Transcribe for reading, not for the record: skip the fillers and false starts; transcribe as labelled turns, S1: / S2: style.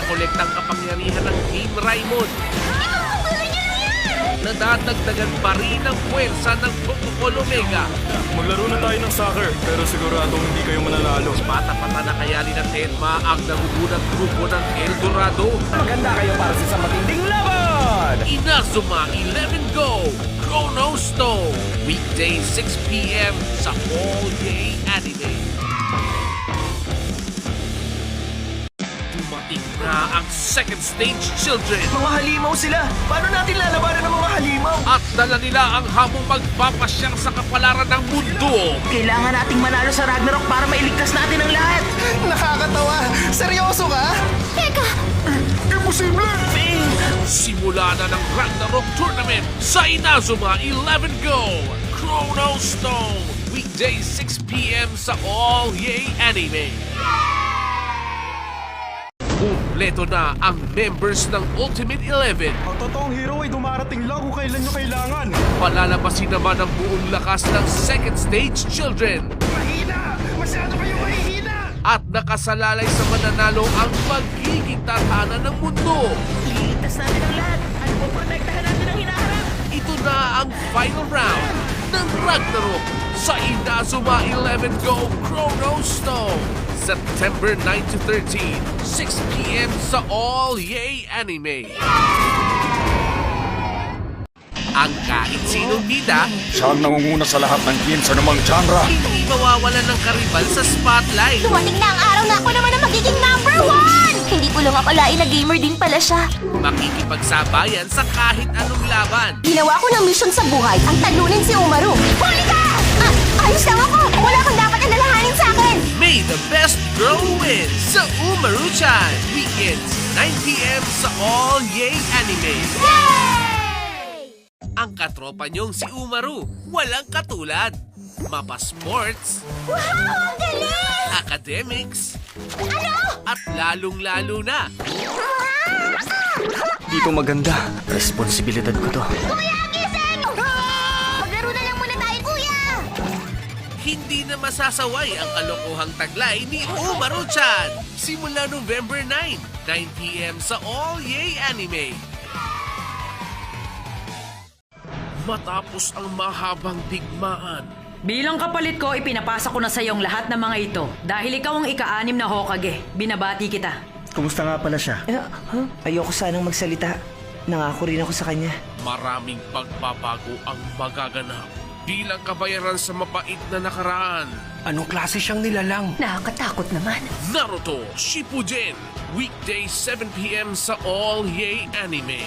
S1: makolekta ang kapangyarihan ng Team Raimon. Nadadagdagan pa rin ang puwersa ng Protocol Omega.
S2: Maglaro na tayo ng soccer, pero siguradong hindi kayo mananalo.
S1: Patapatan na kaya ni Tenma ang nagugunang grupo ng El Dorado.
S3: Maganda kayo para sa isang matinding laban!
S1: Inazuma 11 Go! Chrono Stone! Weekday 6 p.m. sa All Yay Anime. Dumating na ang second stage children
S3: Mga halimaw sila! Paano natin lalabanan ng mga halimaw?
S1: at dala nila ang hamong magpapasyang sa kapalaran ng mundo.
S3: Kailangan nating manalo sa Ragnarok para mailigtas natin ang lahat! Nakakatawa! Seryoso ka?
S4: Teka!
S3: Imposible!
S1: Simula na ng Ragnarok Tournament sa Inazuma 11 Go! Chrono Stone! Weekday 6 p.m. sa All Yay Anime. Kumpleto na ang members ng Ultimate 11.
S2: Ang totoong hero ay dumarating lang kung kailan nyo kailangan.
S1: Palalabasin naman ang buong lakas ng second stage children.
S3: Mahina! Masyado kayo mahihina!
S1: At nakasalalay sa mananalo ang magiging tadhana ng mundo.
S3: Iligtas natin ang lahat! Ano po protektahan natin ang hinaharap?
S1: Ito na ang final round ng Ragnarok sa Inazuma 11 Go Chrono Stone. September 9 to 13, 6 p.m. sa All Yay Anime. Ang kahit sinong bida,
S5: Siya ang nangunguna sa lahat ng games sa namang genre.
S1: hindi mawawalan ng karibal sa spotlight.
S4: Dumating na ang araw na ako naman ang magiging number 1! Hindi ko lang akalain na gamer din pala siya.
S1: Makikipagsabayan sa kahit anong laban.
S4: Ginawa ko ng mission sa buhay ang talunin si Umaru. Huli ka! Ayos lang ako! Wala kang dapat alalahanin sa akin!
S1: May the best girl win sa Umaru-chan. Weekends, 9 p.m. sa All Yay Anime.
S4: Yay!
S1: Ang katropa niyong si Umaru, walang katulad. Mapa sports,
S4: Wow! Ang galing!
S1: academics,
S4: Ano?
S1: at lalong-lalo na,
S3: Dito maganda. Responsibilidad ko to.
S4: Kuya, gising! Maglaro na lang muna tayo, kuya!
S1: hindi na masasaway ang kalokohang taglay ni Umaru-chan. Simula November 9, 9 p.m. sa All Yay Anime. Matapos ang mahabang digmaan,
S6: Bilang kapalit ko, ipinapasa ko na sa iyong lahat ng mga ito. Dahil ikaw ang ika-6 na Hokage. Binabati kita.
S7: Kumusta nga pala siya?
S8: Ayoko sanang magsalita. Nangako rin ako sa kanya.
S1: maraming pagbabago ang magaganap bilang kabayaran sa mapait na nakaraan.
S7: Anong klase siyang nilalang?
S4: Nakakatakot naman.
S1: Naruto Shippuden, weekday 7 p.m. sa All Yay Anime.